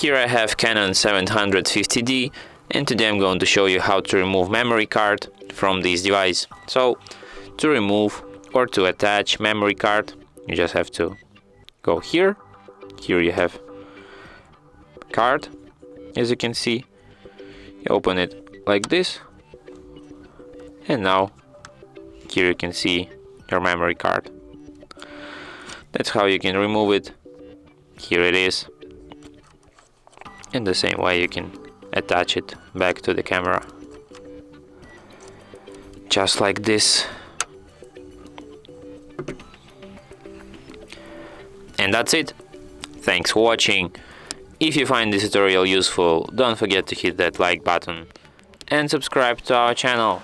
Here I have Canon 750D, and today I'm going to show you how to remove memory card from this device. So to remove or to attach memory card, you just have to go here. Here you have card, as you can see. You open it like this, and now here you can see your memory card. That's how you can remove it. Here it is. In the same way you can attach it back to the camera, just like this. And that's it. Thanks for watching. If you find this tutorial useful, don't forget to hit that like button and subscribe to our channel.